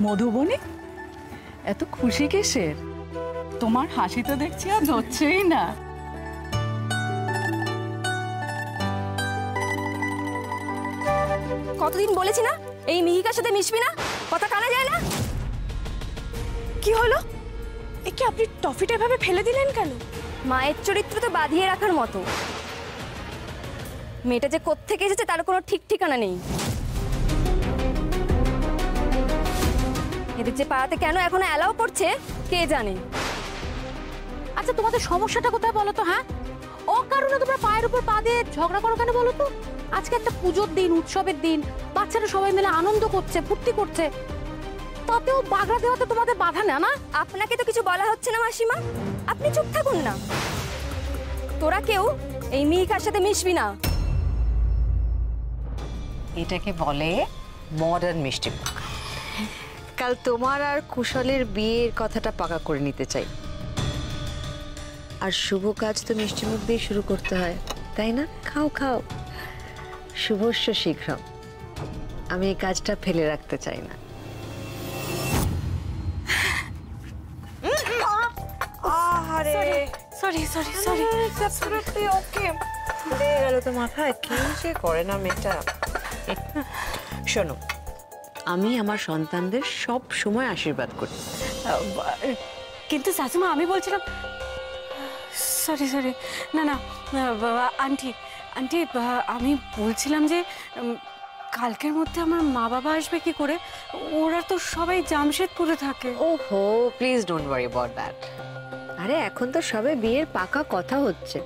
মধুবনী, এত খুশি কিসের? তোমার হাসি তো দেখছি আর হচ্ছেই না। কতদিন বলেছি না এই মিহিকার সাথে মিশবি না, কথা কানা যায় না। কি হলো? এ কি আপনি টফিটা এভাবে ফেলে দিলেন কেন? মায়ের চরিত্র তো বাঁধিয়ে রাখার মতো। মেয়েটা যে কোত্থেকে এসেছে তার কোনো ঠিক ঠিকানা নেই। এদের যে পাড়াতে কেন এখনো অ্যালাউ করছে কে জানে। আচ্ছা, তোমাদের সমস্যাটা কোথায় বলো তো? হ্যাঁ, ও কারণে তোমরা পায়ের উপর পা দিয়ে ঝগড়া করো কেন বলো তো? আজকে একটা পুজোর দিন, উৎসবের দিন, বাচ্চারা সবাই মিলে আনন্দ করছে, ফুর্তি করছে, তাতেও বাগড়া দেওয়াতে তোমাদের বাধা না? না, আপনাকে তো কিছু বলা হচ্ছে না মাসিমা, আপনি চুপ থাকুন না। তোরা কেউ এই মিহিকার সাথে মিশবি না। এটাকে বলে মডার্ন মিষ্টি মুখ। কাল তোমার আর কুশলের বিয়ের কথাটা পাকা করে নিতে চাই। আর শুভ কাজ তো মিষ্টি মুখ দিয়ে শুরু করতে হয়, তাই না? খাও খাও, শুভস্য শীঘ্রম। আমি এই কাজটা ফেলে রাখতে চাই না। সরি সরি সরি, অ্যাবসলিউটলি ওকে। পড়ে গেল তো মাথায়, কি যে করে না মেয়েটা। শোনো, আমি আমার সন্তানদের সব সময় আশীর্বাদ করি, কিন্তু শাশুমা আমি বলছিলাম, সরি সরি, না না আন্টি আন্টি, আমি বলছিলাম যে কালকের মধ্যে আমার মা বাবা আসবে কি করে? ওরা তো সবাই জামশেদপুরে থাকে। ওহো, please don't worry about that. আরে এখন তো সবে বিয়ের পাকা কথা হচ্ছে,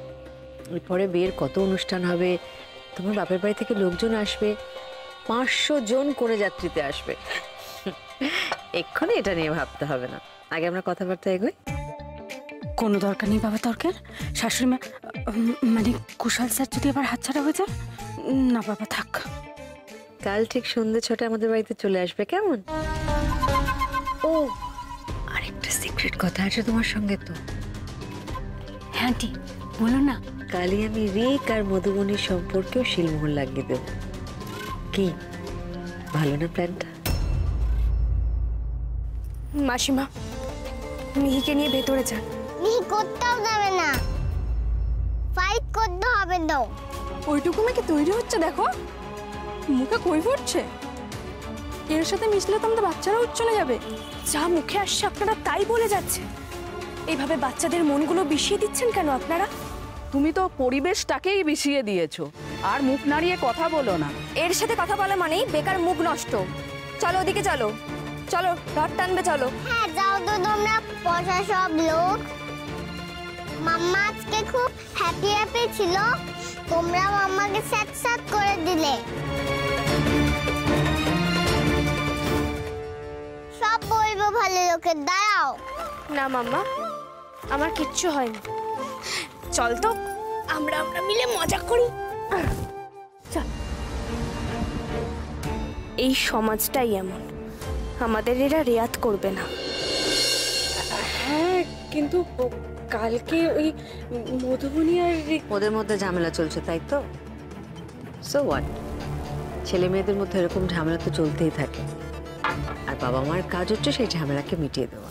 এরপরে বিয়ের কত অনুষ্ঠান হবে, তোমার বাপের বাড়ি থেকে লোকজন আসবে, 500 জন করে যাত্রীতে আসবে। এক্ষুনি এটা নিয়ে ভাবতে হবে না, আগে আমরা কথাবার্তা এগোই। কোনো দরকার নেই বাবা তর্কের। শাশুড়ি মা মানে কুশল স্যার যদি আবার হাতছাড়া হয়ে যায়, না বাবা থাক। কাল ঠিক সন্ধ্যে 6টায় আমাদের বাড়িতে চলে আসবে, কেমন? ও, আরেকটা সিক্রেট কথা আছে তোমার সঙ্গে তো। হ্যাঁ আন্টি বলো না। কালই আমি রিক আর মধুবনীর সম্পর্কেও শিলমোহর লাগিয়ে দেব। কি ভালো না প্ল্যানটা? মাসিমা, মিহিকে নিয়ে ভেতরে যান। মিহি করতেও যাবে না, ফাইট করতে হবে তো। ওইটুকু মেয়েকে তৈরি হচ্ছে দেখো, মুখে কই ফুটছে। এর সাথে মিশলে তো আমাদের বাচ্চারাও চলে যাবে। যা মুখে আসছে আপনারা তাই বলে যাচ্ছে। এইভাবে বাচ্চাদের মনগুলো বিষিয়ে দিচ্ছেন কেন আপনারা? তুমি তো পরিবেশটাকেই বিষিয়ে দিয়েছো, আর মুখ নাড়িয়ে কথা বলো না। এর সাথে কথা বলা মানেই বেকার মুখ নষ্ট। চলো ওদিকে চলো, চলো রড টানবে চলো। হ্যাঁ যাও তো তোমরা পচা সব লোক। মাম্মা আজকে খুব হ্যাপি হ্যাপি ছিল, তোমরা মাম্মাকে স্যাট স্যাট করে দিলে। সব বলবো ভালো লোকের, দাঁড়াও। না মাম্মা, আমার কিচ্ছু হয়নি। চল তো আমরা মিলে মজা করি। চল। এই সমাজটাই এমন, আমাদের এরা রেয়াত করবে না। হ্যাঁ কিন্তু কালকে ওই মধুবনী আর ওদের মধ্যে ঝামেলা চলছে, তাই তো? সো হোয়াট, ছেলে মেয়েদের মধ্যে এরকম ঝামেলা তো চলতেই থাকে, আর বাবা মার কাজ হচ্ছে সেই ঝামেলাকে মিটিয়ে দেওয়া।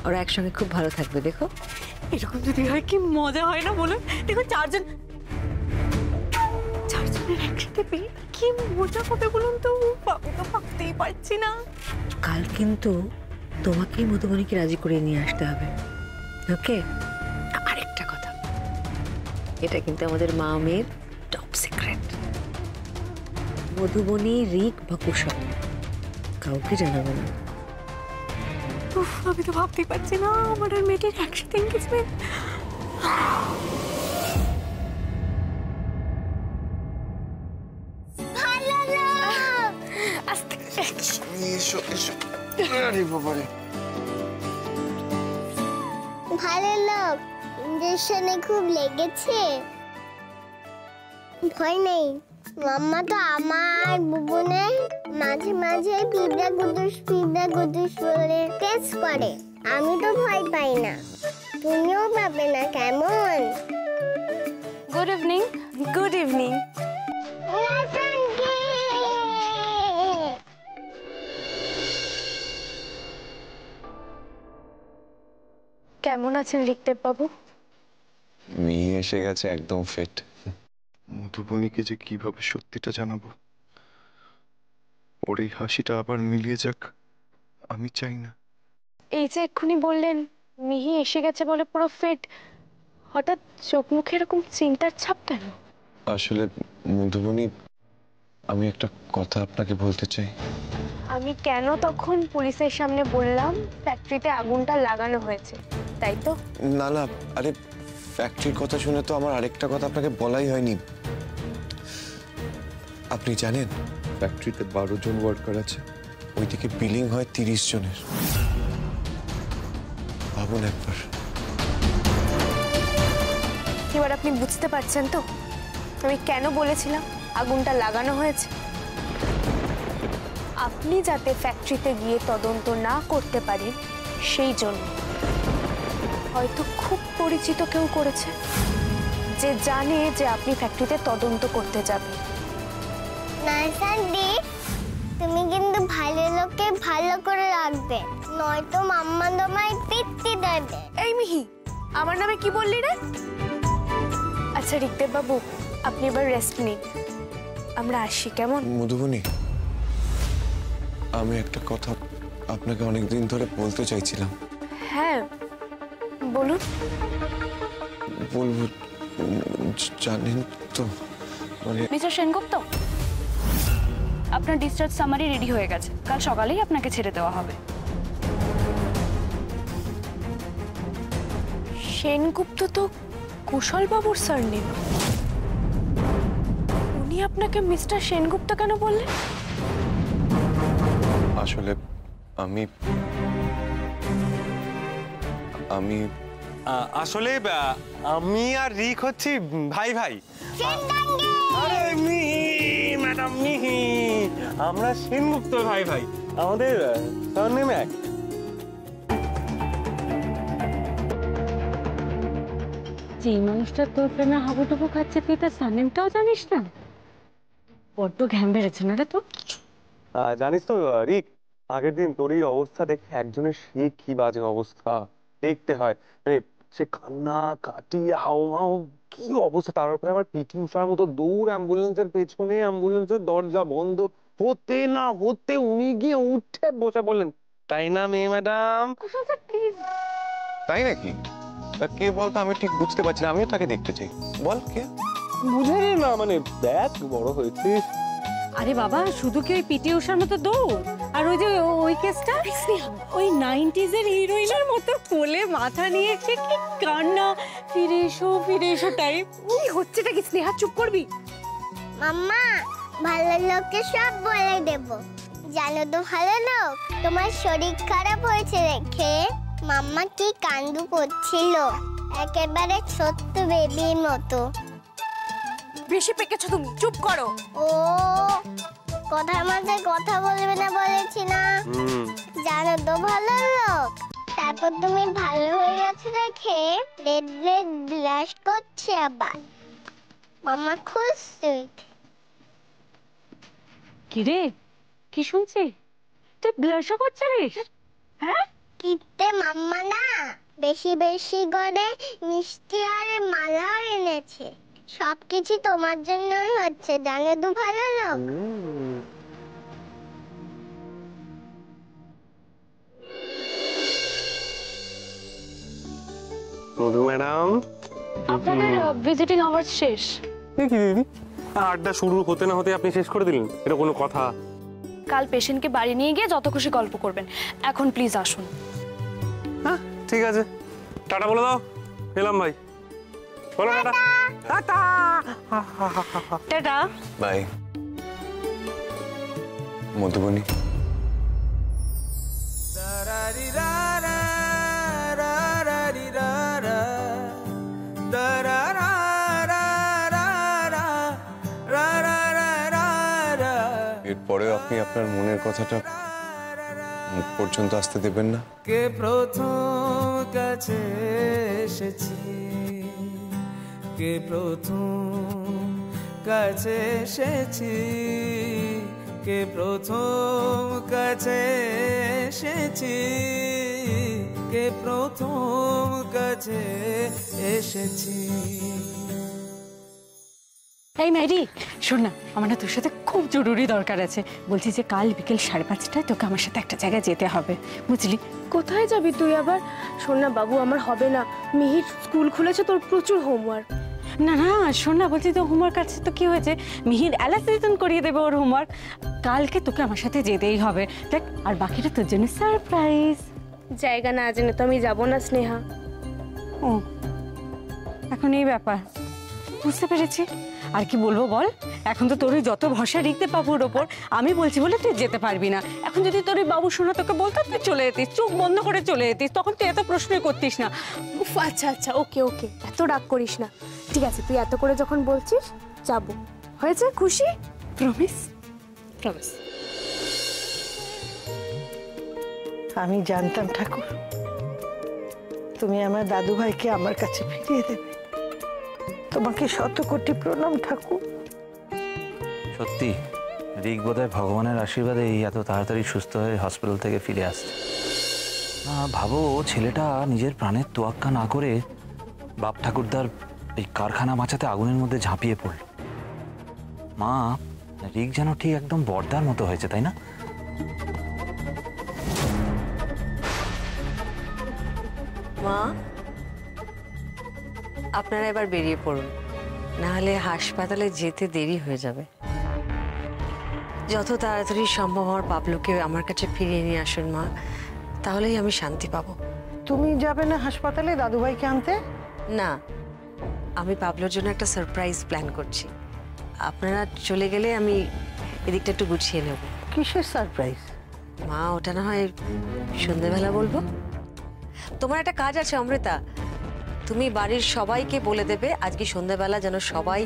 ওরা একসঙ্গে খুব ভালো থাকবে, দেখো। এরকম যদি হয় কি মজা হয় না বলুন? দেখো চারজনের একসাথে বিয়ে, কি মজা হবে বলুন তো? আমি তো ভাবতেই পারছি না। কাল কিন্তু তোমাকেই মধুবনীকে রাজি করে নিয়ে আসতে হবে, ওকে? আরেকটা কথা, এটা কিন্তু আমাদের মা মেয়ের টপ সিক্রেট। মধুবনী, রিক বা কুশল কাউকে জানাবে না। আমি তো ভাবতেই পারছি না আমার আর মেয়েটির একসাথে এনগেজমেন্ট। ভালো লোক, ইঞ্জেকশনে খুব লেগেছে, ভয় নেই। মাম্মা তো আমার বুবুনের মাঝে মাঝে পিঁপড়া কুদুস বলে টেস্ট করে। আমি তো ভয় পাই না, তুমিও পাবে না, কেমন? Good evening. Good evening. কেমন আছেন ঋকদেব বাবু? মিহি এসে গেছে একদম ফিট। মধুবনীকে যে কিভাবে সত্যিটা জানাবো, ওর এই হাসিটা আবার মিলিয়ে যাক, আমি চাই না। এই যে এক্ষুনি বললেন মিহি এসে গেছে বলে পুরো ফিট, হঠাৎ চোখ মুখে এরকম চিন্তার ছাপ কেন? আসলে মধুবনী, আমি একটা কথা আপনাকে বলতে চাই। আমি কেন তখন পুলিশের সামনে বললাম ফ্যাক্টরিতে আগুনটা লাগানো হয়েছে, তাই তো? না না, আরে ফ্যাক্টরির কথা শুনে তো আমার আরেকটা কথা আপনাকে বলাই হয়নি। আপনি জানেন ফ্যাক্টরিতে 12 জন ওয়ার্কার আছে, ওইদিকে বিলিং হয় 30 জনের। ভাবুন একবার। এবার আপনি বুঝতে পারছেন তো আমি কেন বলেছিলাম আগুনটা লাগানো হয়েছে? আপনি যাতে ফ্যাক্টরিতে গিয়ে তদন্ত না করতে পারেন সেই জন্য। হয়তো খুব পরিচিত কেউ করেছে, যে জানে যে আপনি ফ্যাক্টরিতে তদন্ত করতে যাবেন। নাইসান্দি, তুমি কিন্তু ভালো লোককে ভালো করে রাখবে, নয়তো মাম্মা তোমায় পিটতে দেবে। এই মিহি, আমার নামে কি বললি রে? আচ্ছা ঋকদেব বাবু, আপনি এবার রেস্ট নিন, আমরা আসি কেমন? মধুবনী, আমি একটা কথা আপনাকে অনেকদিন ধরে বলতে চাইছিলাম। হ্যাঁ বলুন। বলবো, জানেন তো মানে মিস্টার সেনগুপ্ত, আপনার ডিসচার্জ সামারি রেডি হয়ে গেছে, কাল সকালেই আপনাকে ছেড়ে দেওয়া হবে। সেনগুপ্ত তো কুশল বাবুর সারনেম। উনি আপনাকে মিস্টার সেনগুপ্ত কেন বললেন? আসলে আমি আসলে আমি আর রিক হচ্ছি ভাই ভাই। আরে মিহি, ম্যাডাম মিহি, আমরা সেনগুপ্ত ভাই ভাই, আমাদের সারনেম এক। যে মানুষটা তোর প্রেমে হাবুডুবু খাচ্ছে তুই তার সারনেমটাও জানিস না? বড্ড ঘ্যাম বেড়েছে না রে তো? জানিস তো রিক, আগের দিন তোর এই অবস্থা দেখে একজনের সে কি বাজে অবস্থা দেখতে হয়, মানে সে কান্না কাটি হাও মাও কি অবস্থা, তার উপরে আমার পিটি উষার মতো দৌড় অ্যাম্বুলেন্সের পেছনে, অ্যাম্বুলেন্সের দরজা বন্ধ হতে না হতে উনি গিয়ে উঠে বসে বললেন, তাই না মেয়ে ম্যাডাম? তাই নাকি? কে বলতো, আমি ঠিক বুঝতে পারছি না, আমিও তাকে দেখতে চাই। বল কে? বুঝে নে না, মানে দেখ বড় হয়েছিস। আরে বাবা, শুধু কি ওই পিটি উষার মতো দৌড়? আর ওই যে ওই কেসটা, ওই 90s এর হিরোইনের মতো কোলে মাথা নিয়ে কি কান্না, ফিরে এসো টাইপ। কি হচ্ছেটা কি স্নেহা, চুপ করবি? মাম্মা, ভালো লোককে সব বলে দেব। জানো তো ভালো লোক, তোমার শরীর খারাপ হয়েছে দেখে মাম্মা কি কান্দু করছিল, একেবারে ছোট্ট বেবির মতো। বেশি পেকেছো তুমি, চুপ করো। ও, কথার মাঝে কথা বলবে না বলেছি না? জানো তো ভালো লোক। তারপর তুমি ভালো হয়ে গেছে দেখে রেড রেড ব্লাশ করছে আবার। মাম্মা খুব সুইট। কি রে, কি শুনছি? তুই ব্লাশও করছে রে? হ্যাঁ, কিতে মাম্মা না বেশি বেশি করে মিষ্টি আর মালা এনেছে, সবকিছু তোমার জন্যই হচ্ছে, জানো তো ভালো লোক। মধু ম্যাডাম, আপনাদের ভিজিটিং আওয়ার্স শেষ। কি দিদি, আড্ডা শুরু হতে না হতে আপনি শেষ করে দিলেন, এটা কোনো কথা? কাল পেশেন্টকে বাড়ি নিয়ে গিয়ে যত খুশি গল্প করবেন, এখন প্লিজ আসুন। হ্যাঁ ঠিক আছে, টাটা বলে দাও। এলাম ভাই, বলো টাটা। টাটা। টাটা। বাই মধুবনী। এরপরেও আপনি আপনার মনের কথাটা মুখ পর্যন্ত আসতে দেবেন না? কে প্রথম কাছে এসেছি, কে প্রথম কাছে এসেছি, কে প্রথম কাছে এসেছি, কে প্রথম কাছে এসেছি। এই ম্যারি, শোন না, আমার না তোর সাথে খুব জরুরি দরকার আছে। বলছি যে কাল বিকেল 5:30টায় তোকে আমার সাথে একটা জায়গায় যেতে হবে, বুঝলি? কোথায় যাবি তুই আবার? শোন না বাবু, আমার হবে না। মিহির স্কুল খুলেছে, তোর প্রচুর হোমওয়ার্ক। না না শোন না, বলছি তো হোমওয়ার্ক আছে তো কি হয়েছে, মিহির অ্যালাসিজন করিয়ে দেবে ওর হোমওয়ার্ক। কালকে তোকে আমার সাথে যেতেই হবে, দেখ। আর বাকিটা তোর জন্য সারপ্রাইজ। জায়গা না জেনে তো আমি যাবো না স্নেহা। ও, এখন এই ব্যাপার, বুঝতে পেরেছি। আর কি বলবো বল, এখন তো তোর যত ভরসা রিকতে বাবুর ওপর, আমি বলছি বলে তুই যেতে পারবি না। এখন যদি তোর বাবু শোনা তোকে বলতো, তুই চলে যেতিস, চোখ বন্ধ করে চলে যেতিস, তখন তুই এত প্রশ্নই করতিস না। উফ, আচ্ছা আচ্ছা, ওকে ওকে, এত রাগ করিস না। ঠিক আছে, তুই এত করে যখন বলছিস যাবো। হয়েছে? খুশি? প্রমিস? প্রমিস। আমি জানতাম ঠাকুর তুমি আমার দাদু ভাইকে আমার কাছে ফিরিয়ে দেবে। তোমাকে শত কোটি প্রণাম ঠাকুর। সত্যি রিক বোধহয় ভগবানের আশীর্বাদে এত তাড়াতাড়ি সুস্থ হয়ে হসপিটাল থেকে ফিরে আসছে। ভাবো, ছেলেটা নিজের প্রাণের তোয়াক্কা না করে বাপ ঠাকুরদার এই কারখানা বাঁচাতে আগুনের মধ্যে ঝাঁপিয়ে পড়ল। মা, রিক যেন ঠিক একদম বর্দার মতো হয়েছে, তাই না? মা, আপনারা এবার বেরিয়ে পড়ুন, না হলে হাসপাতালে যেতে দেরি হয়ে যাবে। যত তাড়াতাড়ি সম্ভব আমার পাবলুকে আমার কাছে ফিরিয়ে নিয়ে আসুন মা, তাহলেই আমি শান্তি পাবো। তুমি যাবে না হাসপাতালে দাদু ভাইকে আনতে? না, আমি পাবলুর জন্য একটা সারপ্রাইজ প্ল্যান করছি। আপনারা চলে গেলে আমি এদিকটা একটু গুছিয়ে নেব। কিসের সারপ্রাইজ? মা, ওটা না হয় সন্ধ্যেবেলা বলবো। তোমার একটা কাজ আছে অমৃতা, তুমি বাড়ির সবাইকে বলে দেবে আজকে সন্ধ্যাবেলা যেন সবাই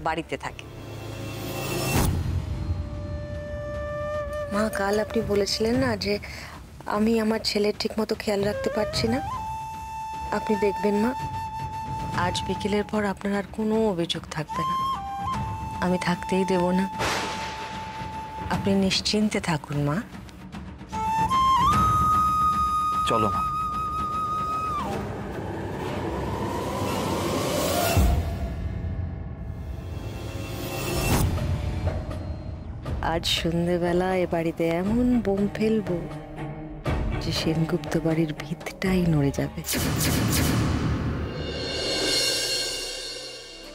বাড়িতে থাকে। মা, কাল আপনি বলেছিলেন না যে আমি আমার ছেলের ঠিক মতো খেয়াল রাখতে পারছি না। আপনি দেখবেন মা, আজ বিকেলের পর আপনার আর কোনো অভিযোগ থাকবে না, আমি থাকতেই দেব না। আপনি নিশ্চিন্তে থাকুন মা। চলো মা। আজ সন্ধ্যেবেলা এ বাড়িতে এমন বোম ফেলবো যে সেনগুপ্ত বাড়ির ভিতটাই নড়ে যাবে।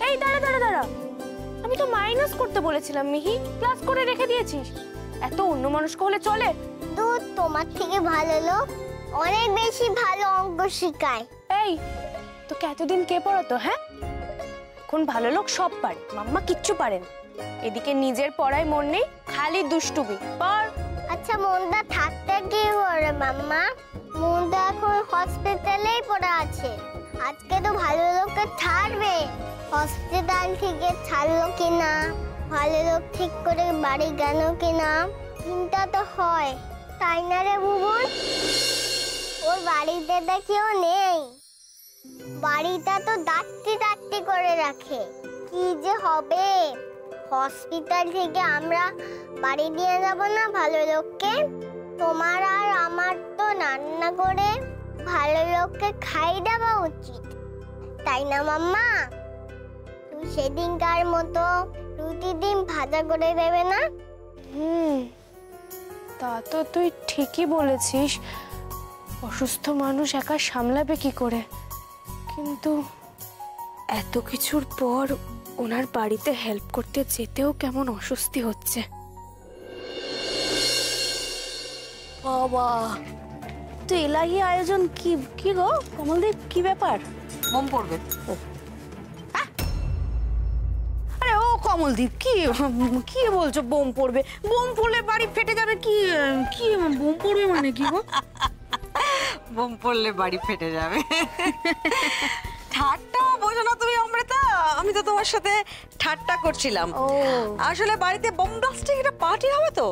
এই দাঁড়া দাঁড়া দাঁড়া, আমি তো মাইনাস করতে বলেছিলাম মিহি, ক্লাস করে রেখে দিয়েছিস। এত অন্যমনস্ক হলে চলে? দূর, তোমার থেকে ভালো লোক অনেক বেশি ভালো অঙ্ক শেখায়। এই, তোকে এতদিন কে পড়াতো? হ্যাঁ, এখন ভালো লোক সব পারে, মাম্মা কিচ্ছু পারে না। এদিকে নিজের পড়ায় মন নেই, খালি দুষ্টুমি। পড়। আচ্ছা, মনটা থাকতে কি করে মাম্মা? মনটা এখন হসপিটালেই পড়া আছে। আজকে তো ভালো লোককে ছাড়বে, হসপিটাল থেকে ছাড়লো কিনা, ভালো লোক ঠিক করে বাড়ি গেল কিনা, চিন্তা তো হয়, তাই না রে বুবুন? ওর বাড়িতে তো কেউ নেই, বাড়িটা তো দাঁড়টি দাঁড়টি করে রাখে। কি যে হবে, হসপিটাল থেকে আমরা বাড়ি নিয়ে যাব না ভালো লোককে? তোমার আর আমার তো রান্না করে ভালো লোককে খাই দেওয়া উচিত, তাই না মাম্মা? তুই সেদিনকার মতো রুটি ডিম ভাজা করে দেবে না? তা তো তুই ঠিকই বলেছিস, অসুস্থ মানুষ একা সামলাবে কি করে? কিন্তু এত কিছুর পর ওনার বাড়িতে হেল্প করতে যেতেও কেমন অস্বস্তি হচ্ছে। বাবা, তো এলাহি আয়োজন কি কি গো কমলদীপ, কি ব্যাপার? বোম পড়বে। আরে ও কমলদীপ, কি কি বলছো? বোম পড়বে? বোম পড়লে বাড়ি ফেটে যাবে। কি কি বোম পড়বে মানে কি গো? বোম পড়লে বাড়ি ফেটে যাবে? ঠাট্টা বোঝো না তুমি অমৃতা, আমি তো তোমার সাথে ঠাট্টা করছিলাম। আসলে বাড়িতে বোম ব্লাস্টিং একটা পার্টি হবে তো,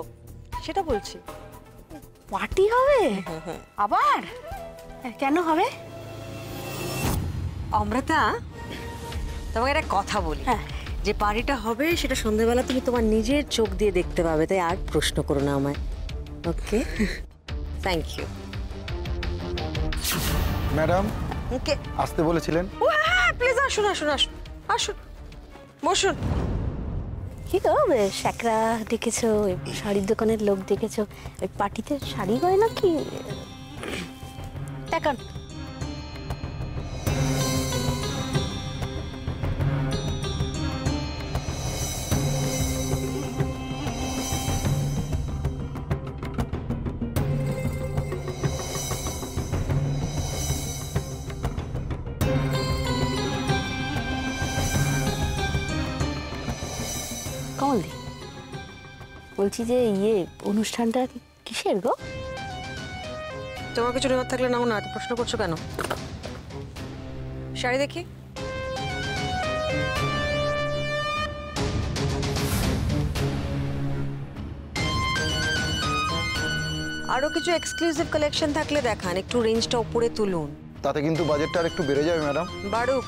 সেটা বলছি। পার্টি হবে আবার? কেন হবে? অমৃতা, তোমাকে একটা কথা বলি, যে পার্টিটা হবে সেটা সন্ধ্যাবেলা তুমি তোমার নিজের চোখ দিয়ে দেখতে পাবে, তাই আর প্রশ্ন করো না আমায়। ওকে, থ্যাংক ইউ। ম্যাডাম কে আসতে বলেছিলেন? ও হ্যাঁ প্লিজ আসুন আসুন আসুন আসুন বসুন। কি গো শ্যাকরা দেখেছো, শাড়ির দোকানের লোক দেখেছো, ওই পার্টিতে শাড়ি গয়না কি দেখান? কমলদি, বলছি যে অনুষ্ঠানটা কিসের গো? তোমার কিছু নেওয়ার থাকলে নাও না, এত প্রশ্ন করছো কেন? শাড়ি দেখি। আরো কিছু এক্সক্লুসিভ কালেকশন থাকলে দেখান, একটু রেঞ্জটা উপরে তুলুন। তাতে কিন্তু বাজেটটা আর একটু বেড়ে যাবে ম্যাডাম। বারুক,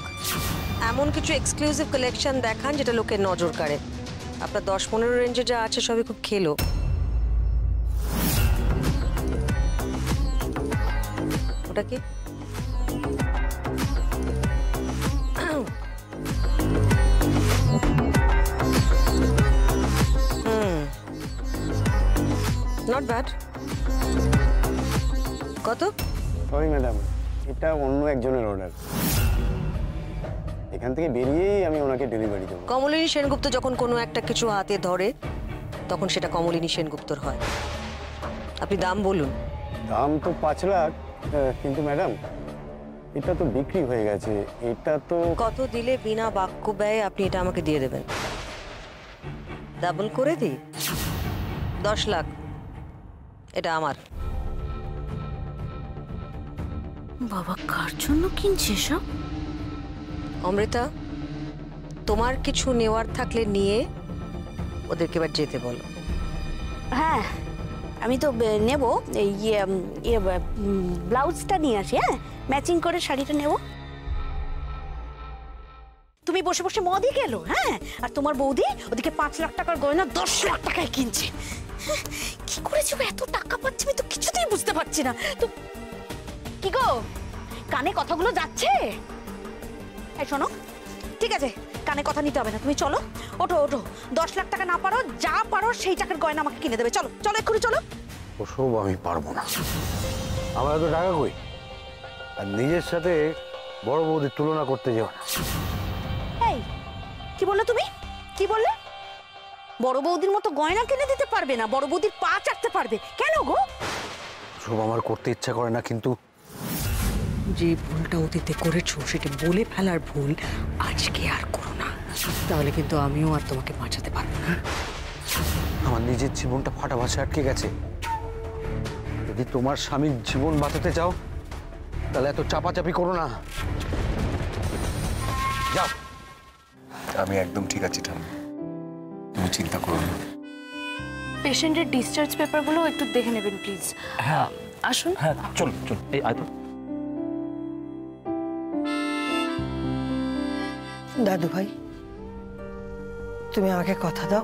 এমন কিছু এক্সক্লুসিভ কালেকশন দেখান যেটা লোকের নজর কাড়ে। আপনার 10-15 রেঞ্জে যা আছে সবই খুব খেলো। ওটা কি? Not bad. কত? সরি ম্যাডাম, এটা অন্য একজনের অর্ডার। এখান থেকে বেরিয়েই আমি ওনাকে ডেলিভারি দেবো। কমলিনী সেনগুপ্ত যখন কোনো একটা কিছু হাতে ধরে তখন সেটা কমলিনী সেনগুপ্তর হয়। আপনি দাম বলুন। দাম তো 5 লাখ, কিন্তু ম্যাডাম এটা তো বিক্রি হয়ে গেছে। এটা তো কত দিলে বিনা বাক্য ব্যয়ে আপনি এটা আমাকে দিয়ে দেবেন? ডাবল করে দিই, 10 লাখ। এটা আমার। বাবা কার জন্য কিনছে সব? অমৃতা, তোমার কিছু নেওয়ার থাকলে নিয়ে ওদেরকে এবার যেতে বলো। হ্যাঁ আমি তো নেব, ব্লাউজটা নিয়ে আসি। হ্যাঁ ম্যাচিং করে শাড়িটা নেব। তুমি বসে বসে মদই গেলো। হ্যাঁ আর তোমার বৌদি ওদিকে 5 লাখ টাকার গয়না 10 লাখ টাকায় কিনছে। কি করেছো? এত টাকা পাচ্ছি আমি তো কিছুতেই বুঝতে পারছি না। তো কি গো, কানে কথাগুলো যাচ্ছে? এই শোনো, ঠিক আছে কানে কথা নিতে হবে না, তুমি চলো, ওঠো ওঠো। 10 লাখ টাকা না পারো, যা পারো সেই টাকার গয়না আমাকে কিনে দেবে। চলো চলো এক্ষুনি চলো। ওসব আমি পারবো না, আমার তো টাকা কই। আর নিজের সাথে বড় বৌদির তুলনা করতে যাও না। এই কি বললে তুমি? কি বললে? বড় বৌদির মতো গয়না কিনে দিতে পারবে না, বড় বৌদির পা চাটতে পারবে? কেন গো? সব আমার করতে ইচ্ছা করে না, কিন্তু যে ভুলটা অতীতে করেছো সেটা বলে ফেলার ভুল আজকে আর করো না, তাহলে কিন্তু আমিও আর তোমাকে বাঁচাতে পারবো না। আমার নিজের জীবনটা ফাটা ভাষায় আটকে গেছে। যদি তোমার স্বামীর জীবন বাঁচাতে চাও তাহলে এত চাপাচাপি করো না, যাও। আমি একদম ঠিক আছি ঠাম্মা, তুমি চিন্তা করো না। পেশেন্টের ডিসচার্জ পেপারগুলো একটু দেখে নেবেন প্লিজ। হ্যাঁ আসুন। হ্যাঁ চল চল, এই আয় তো। দাদু ভাই, তুমি আমাকে কথা দাও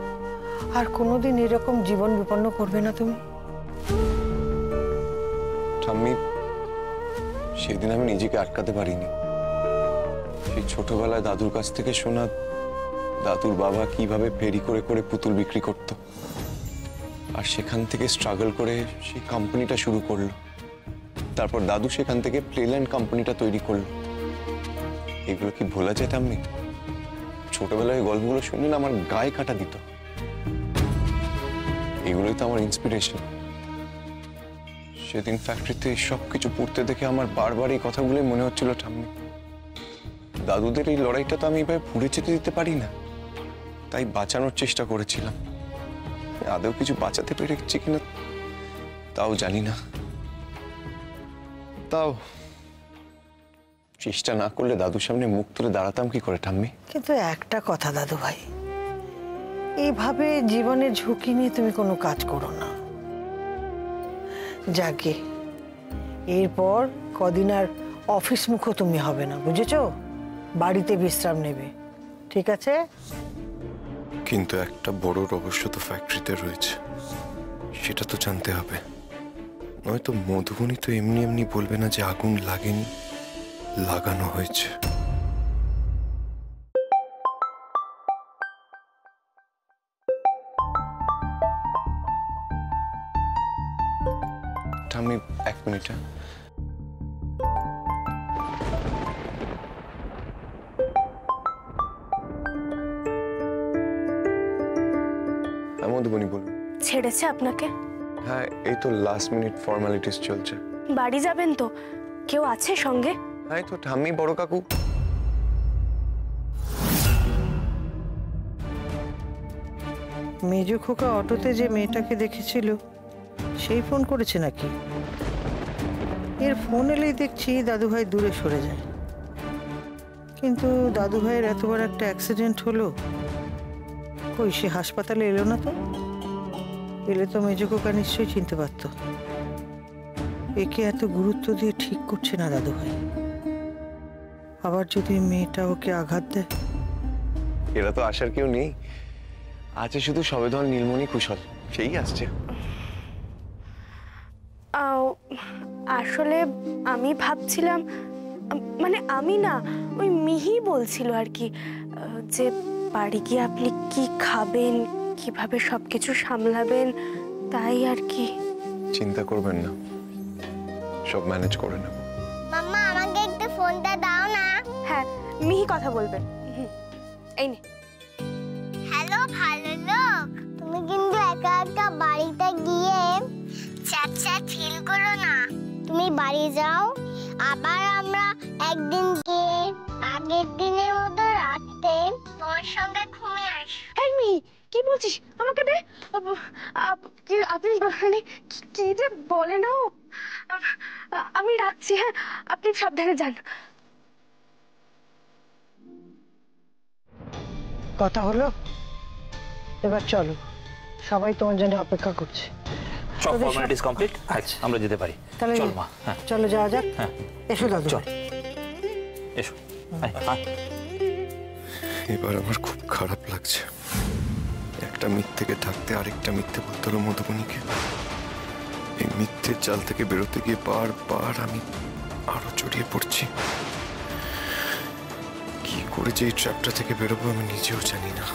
আর কোনোদিন এরকম জীবন বিপন্ন করবে না তুমি। ঠাম্মি, সেদিন আমি নিজেকে আটকাতে পারিনি। সেই ছোটবেলায় দাদুর কাছ থেকে শোনা দাদুর বাবা কিভাবে ফেরি করে করে পুতুল বিক্রি করত, আর সেখান থেকে স্ট্রাগল করে সেই কোম্পানিটা শুরু করলো। তারপর দাদু সেখান থেকে প্লেল্যান্ড কোম্পানিটা তৈরি করলো। এগুলো কি ভোলা যায় ঠাম্মি? ছোটবেলায় গল্পগুলো শুনলে আমার গায়ে কাটা দিত। এগুলোই তো আমার ইন্সপিরেশন। সেদিন ফ্যাক্টরিতে সবকিছু পড়তে দেখে আমার বারবার এই কথাগুলোই মনে হচ্ছিল ঠাম্মি। দাদুদের এই লড়াইটা তো আমি এভাবে পুড়ে যেতে দিতে পারি না, তাই বাঁচানোর চেষ্টা করেছিলাম। আদৌ কিছু বাঁচাতে পেরেছি কিনা তাও জানি না। তাও চেষ্টা না করলে দাদুর সামনে মুখ তুলে দাঁড়াতাম কি করে ঠাম্মি? কিন্তু একটা কথা দাদু ভাই, এইভাবে জীবনের ঝুঁকি নিয়ে তুমি কোনো কাজ করো না। যাকে এরপর কদিন আর অফিস মুখও তুমি হবে না, বুঝেছো? বাড়িতে বিশ্রাম নেবে, ঠিক আছে? কিন্তু একটা বড় রহস্য তো ফ্যাক্টরিতে রয়েছে, সেটা তো জানতে হবে। নয়তো মধুবনী তো এমনি এমনি বলবে না যে আগুন লাগেনি। লাগানো হয়েছে। আমি 1 মিনিট। মধুবনী বলুন। ছেড়েছে আপনাকে? হ্যাঁ, এই তো লাস্ট মিনিট ফর্মালিটিস চলছে। বাড়ি যাবেন তো? কেউ আছে সঙ্গে? হ্যাঁ, তো ঠাম্মি, বড় কাকু। মেজো খোকা অটোতে যে মেয়েটাকে দেখেছিল সেই ফোন করেছে নাকি? এর ফোন এলেই দেখছি দাদুভাই দূরে সরে যায়। কিন্তু দাদুভাইয়ের এত বড় একটা অ্যাক্সিডেন্ট হলো, কই সে হাসপাতালে এলো না তো? এলে তো মেজো খোকা নিশ্চয়ই চিনতে পারত। একে এত গুরুত্ব দিয়ে ঠিক করছে না দাদুভাই। আবার যদি মেয়েটা ওকে আঘাত দেয়? এরা তো আসার কেউ নেই, আছে শুধু সবেদল, নীলমণি, কুশল। সেই আসছে। আসলে আমি ভাবছিলাম, মানে আমি না, ওই মিহি বলছিল আর কি, যে বাড়ি গিয়ে আপনি কি খাবেন, কিভাবে সবকিছু সামলাবেন, তাই আর কি। চিন্তা করবেন না, সব ম্যানেজ করে নেব। মাম্মা, আমাকে একটু ফোনটা দাও না। হ্যাঁ, মিহি কথা বলবেন। এই নে। হ্যালো ভালো লোক, তুমি কিন্তু একা একা বাড়িতে গিয়ে চ্যাট চ্যাট ফিল করো না। তুমি বাড়ি যাও, আবার আমরা একদিন গিয়ে আগের দিনের মতো রাতে তোমার সঙ্গে ঘুমিয়ে আসি। এই মিহি, কি বলছিস? আমাকে দে। আপনি মানে কি যে বলে না। আমি রাখছি। হ্যাঁ, আপনি সাবধানে যান। কথা হলো, এবার চলো, সবাই তোমার জন্য অপেক্ষা করছে। সব ফর্মালিটিস কমপ্লিট, আমরা যেতে পারি। তাহলে চল মা। হ্যাঁ, চলো যাওয়া যাক। হ্যাঁ, এসো দাদু। চল, এসো। এবার আমার খুব খারাপ লাগছে। একটা মিথ্যেকে ঢাকতে আরেকটা মিথ্যে বলতে হলো মধুবনীকে। এই মিথ্যের জাল থেকে বেরোতে গিয়ে বারবার আমি আরো জড়িয়ে পড়ছি। কি করে যে এই ট্র্যাপটা থেকে বেরোবো আমি নিজেও জানি না।